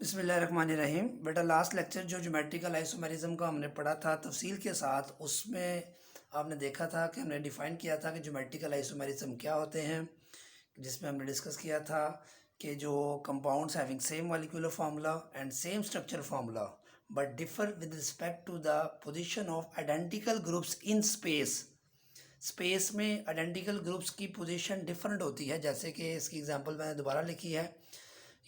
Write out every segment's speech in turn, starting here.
बिस्मिल्लाहिर्रहमानिर्रहीम। बेटा last lecture जो ज्योमेट्रिकल आइसोमेरिज्म का हमने पढ़ा था तफसील के साथ, उसमें आपने देखा था कि हमने डिफ़ाइन किया था कि ज्योमेट्रिकल आइसोमेरिज्म क्या होते हैं, जिसमें हमने डिस्कस किया था कि जो compounds having same molecular formula and same structure formula but differ with respect to the position of identical groups in space. Space में आइडेंटिकल ग्रुप्स की पोजीशन डिफरेंट होती है। जैसे कि इसकी एग्जांपल मैंने दोबारा लिखी है,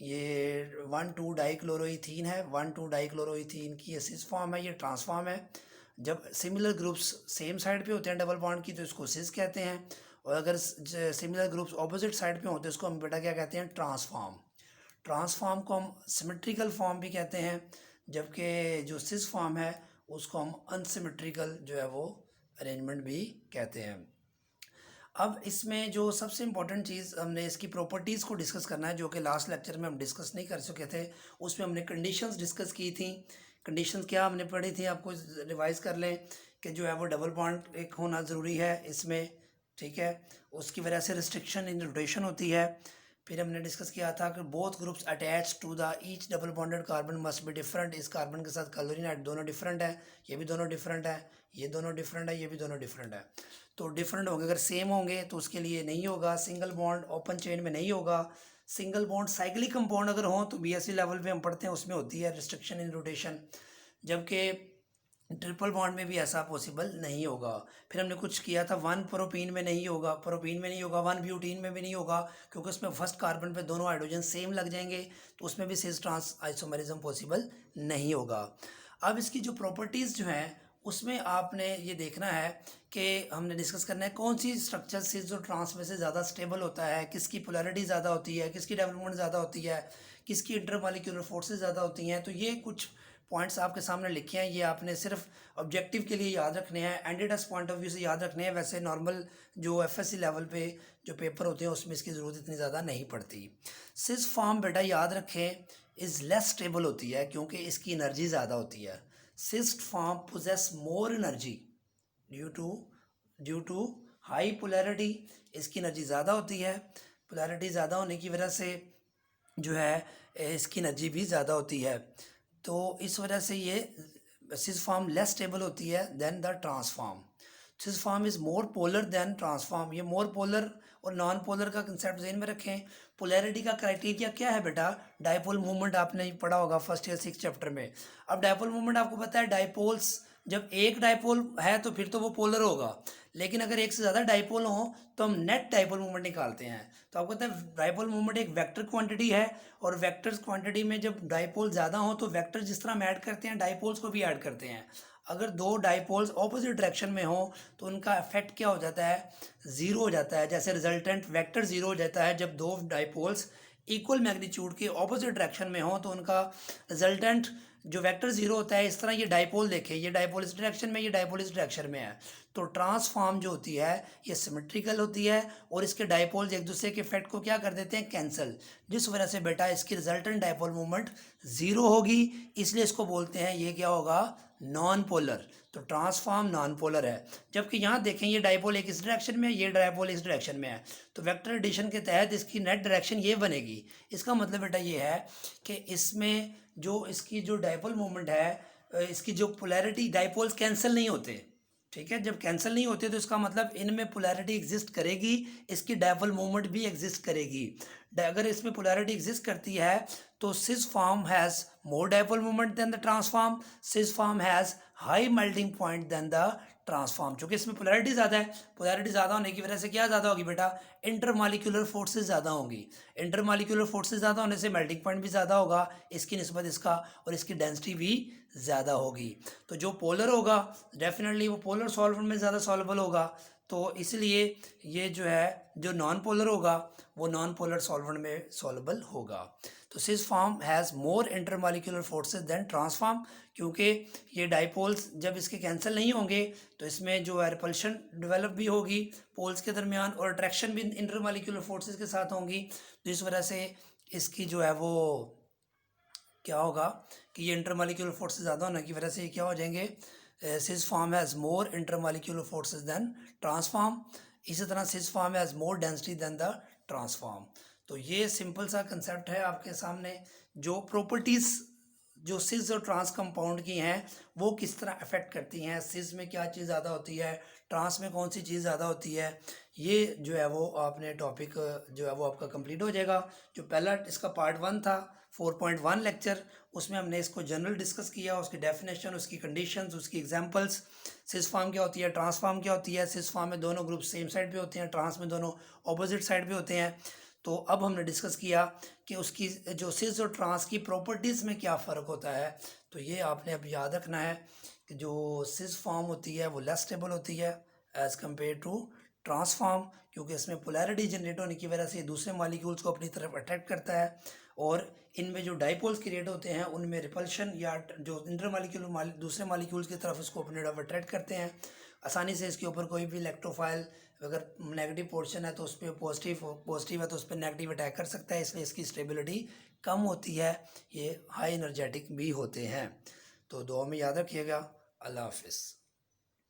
ये 1,2 डाइक्लोरोइथीन है। 1,2 डाइक्लोरोइथीन की ये सिस फॉर्म है, ये ट्रांसफॉर्म है। जब सिमिलर ग्रुप्स सेम साइड पे होते हैं डबल बॉन्ड की तो इसको सिस कहते हैं, और अगर सिमिलर ग्रुप्स ऑपोजिट साइड पे होते हैं उसको हम बेटा क्या कहते हैं, ट्रांसफॉर्म। ट्रांसफॉर्म को हम सिमेट्रिकल फॉर्म भी कहते हैं, जबकि जो सिस फॉर्म है उसको हम अनसिमेट्रिकल जो है वो अरेंजमेंट भी कहते हैं। अब इसमें जो सबसे इम्पोर्टेंट चीज़ हमने इसकी प्रॉपर्टीज़ को डिस्कस करना है, जो कि लास्ट लेक्चर में हम डिस्कस नहीं कर सके थे। उसमें हमने कंडीशंस डिस्कस की थी। कंडीशंस क्या हमने पढ़ी थी, आपको रिवाइज कर लें कि जो है वो डबल बॉन्ड एक होना ज़रूरी है इसमें, ठीक है। उसकी वजह से रिस्ट्रिक्शन इन रोटेशन होती है। फिर हमने डिस्कस किया था कि both groups attach to the each double bonded carbon must be different. इस कार्बन के साथ क्लोरीन एट दोनों डिफरेंट है, ये भी दोनों डिफरेंट है, ये दोनों डिफरेंट है, ये भी दोनों डिफरेंट है। तो डिफरेंट होंगे, अगर सेम होंगे तो उसके लिए नहीं होगा। सिंगल बॉन्ड ओपन चेन में नहीं होगा। सिंगल बॉन्ड साइक्लिक कंपाउंड अगर हो तो बीएससी लेवल पे हम पढ़ते हैं, उसमें होती है रिस्ट्रिक्शन इन रोटेशन, जबकि ट्रिपल बॉन्ड में भी ऐसा पॉसिबल नहीं होगा। फिर हमने कुछ किया था, 1 प्रोपीन में नहीं होगा, प्रोपीन में नहीं होगा, 1 ब्यूटीन में भी नहीं होगा, क्योंकि उसमें फर्स्ट कार्बन पे दोनों हाइड्रोजन सेम लग जाएंगे, तो उसमें भी सिस ट्रांस आइसोमेरिज्म पॉसिबल नहीं होगा। अब इसकी जो प्रॉपर्टीज़ जो हैं उसमें आपने ये देखना है कि हमने डिस्कस करना है कौन सी स्ट्रक्चर सिस और ट्रांस में से ज़्यादा स्टेबल होता है, किसकी पोलैरिटी ज़्यादा होती है, किसकी डेवलपमेंट ज़्यादा होती है, किसकी इंटरमॉलिक्यूलर फोर्सेस ज़्यादा होती हैं। तो ये कुछ पॉइंट्स आपके सामने लिखे हैं, ये आपने सिर्फ ऑब्जेक्टिव के लिए याद रखने हैं, एंडीडेस पॉइंट ऑफ व्यू से याद रखने हैं। वैसे नॉर्मल जो एफएससी लेवल पे जो पेपर होते हैं उसमें इसकी ज़रूरत इतनी ज़्यादा नहीं पड़ती। सिस फॉर्म बेटा याद रखें इज़ लेस स्टेबल होती है, क्योंकि इसकी एनर्जी ज़्यादा होती है। Cis form possesses more energy due to high polarity. इसकी एनर्जी ज़्यादा होती है, पोलैरिटी ज़्यादा होने की वजह से जो है इसकी एनर्जी भी ज़्यादा होती है। तो इस वजह से ये सिस फॉर्म लेस स्टेबल होती है than the trans form. Cis form is more polar than trans form. ये मोर पोलर और नॉन पोलर का कंसेप्ट ज़हन में रखें। पोलैरिटी का क्राइटेरिया क्या है बेटा, डायपोल मूवमेंट आपने पढ़ा होगा फर्स्ट या 6 चैप्टर में। अब डायपोल मूवमेंट आपको पता है, डायपोल्स जब एक डायपोल है तो फिर तो वो पोलर होगा, लेकिन अगर एक से ज़्यादा डायपोल हो तो हम नेट डायपोल मूवमेंट निकालते हैं। तो आपको पता है डायपोल मूवमेंट एक वेक्टर क्वांटिटी है, और वेक्टर्स क्वांटिटी में जब डायपोल ज़्यादा हो तो वेक्टर जिस तरह हम ऐड करते हैं डायपोल्स को भी ऐड करते हैं। अगर दो डायपोल्स ऑपोजिट डायरेक्शन में हो तो उनका इफेक्ट क्या हो जाता है, ज़ीरो हो जाता है। जैसे रिजल्टेंट वेक्टर ज़ीरो हो जाता है जब दो डायपोल्स इक्वल मैग्नीट्यूड के ऑपोजिट डायरेक्शन में हो, तो उनका रिजल्टेंट जो वेक्टर जीरो होता है। इस तरह ये डायपोल देखें, ये डायपोल इस डायरेक्शन में, ये डायपोल इस डायरेक्शन में है, तो ट्रांसफॉर्म जो होती है ये सिमेट्रिकल होती है, और इसके डायपोल्स एक दूसरे के इफेक्ट को क्या कर देते हैं, कैंसिल, जिस वजह से बेटा इसकी रिजल्टेंट डायपोल मूवमेंट ज़ीरो होगी। इसलिए इसको बोलते हैं ये क्या होगा, नॉन पोलर। तो ट्रांसफॉर्म नॉन पोलर है। जबकि यहाँ देखें ये डायपोल एक इस डायरेक्शन में, ये डायपोल इस डायरेक्शन में है, तो वेक्टर एडिशन के तहत इसकी नेट डायरेक्शन ये बनेगी। इसका मतलब बेटा ये है कि इसमें जो इसकी जो डायपोल मूवमेंट है, इसकी जो पोलैरिटी, डायपोल्स कैंसिल नहीं होते, ठीक है। जब कैंसिल नहीं होते तो इसका मतलब इनमें पोलैरिटी एग्जिस्ट करेगी, इसकी डायपोल मूवमेंट भी एग्जिस्ट करेगी। अगर इसमें पोलैरिटी एग्जिस्ट करती है तो cis form has more dipole movement than the trans form. Cis form has high melting point than the trans form. चूँकि इसमें पोलैरिटी ज़्यादा है, पोलैरिटी ज़्यादा होने की वजह से क्या ज़्यादा होगी बेटा, इंटरमॉलिक्यूलर फोर्सेस ज़्यादा होंगी। इंटरमॉलिक्यूलर फोर्सेस ज़्यादा होने से मेल्टिंग पॉइंट भी ज़्यादा होगा इसकी निस्बत इसका, और इसकी डेंसिटी भी ज़्यादा होगी। तो जो पोलर होगा डेफिनेटली वो पोलर सॉल्वेंट में ज़्यादा सॉल्युबल होगा, तो इसलिए ये जो है जो नॉन पोलर होगा वो नॉन पोलर सॉल्वेंट में सॉल्युबल होगा। तो cis form has more intermolecular forces than trans form, क्योंकि ये डायपोल्स जब इसके कैंसिल नहीं होंगे तो इसमें जो है रिपल्शन डेवलप भी होगी पोल्स के दरमियान, और अट्रैक्शन भी इंटरमॉलिक्यूलर फोर्सेस के साथ होंगी। तो इस वजह से इसकी जो है वो क्या होगा कि ये इंटरमॉलिक्यूलर फोर्सेस ज़्यादा होने की वजह से ये क्या हो जाएंगे, cis form has more intermolecular forces than trans form. इसी तरह cis form has more density than the trans form. तो ये सिंपल सा कंसेप्ट है आपके सामने। जो प्रॉपर्टीज़ जो सिस और ट्रांस कंपाउंड की हैं वो किस तरह अफेक्ट करती हैं, सिस में क्या चीज़ ज़्यादा होती है, ट्रांस में कौन सी चीज़ ज़्यादा होती है, ये जो है वो आपने टॉपिक जो है वो आपका कंप्लीट हो जाएगा। जो पहला इसका पार्ट 1 था 4.1 लेक्चर, उसमें हमने इसको जनरल डिस्कस किया, उसकी डेफिनेशन, उसकी कंडीशंस, उसकी एग्जांपल्स, सिस फॉर्म क्या होती है, ट्रांस फॉर्म क्या होती है। सिस फॉर्म में दोनों ग्रुप सेम साइड पे होते हैं, ट्रांस में दोनों ऑपोजिट साइड पे होते हैं। तो अब हमने डिस्कस किया कि उसकी जो सिस और ट्रांस की प्रॉपर्टीज़ में क्या फ़र्क होता है। तो ये आपने अब याद रखना है कि जो सिस फॉर्म होती है वो लेस स्टेबल होती है as compared to trans form, क्योंकि इसमें पोलैरिटी जनरेट होने की वजह से दूसरे मॉलिक्यूल्स को अपनी तरफ अट्रैक्ट करता है, और इनमें जो डाइपोल्स क्रिएट होते हैं उनमें रिपल्शन या जो इंटर मॉलिक्यूल दूसरे मॉलिक्यूल्स की तरफ इसको अपनी तरफ अट्रैक्ट करते हैं। आसानी से इसके ऊपर कोई भी इलेक्ट्रोफाइल अगर नेगेटिव पोर्शन है तो उस पर पॉजिटिव है तो उस पर नेगेटिव अटैक कर सकता है, इसलिए इसकी स्टेबिलिटी कम होती है। ये हाई एनर्जेटिक भी होते हैं। तो दुआ में याद रखिएगा। अल्लाह हाफिज़।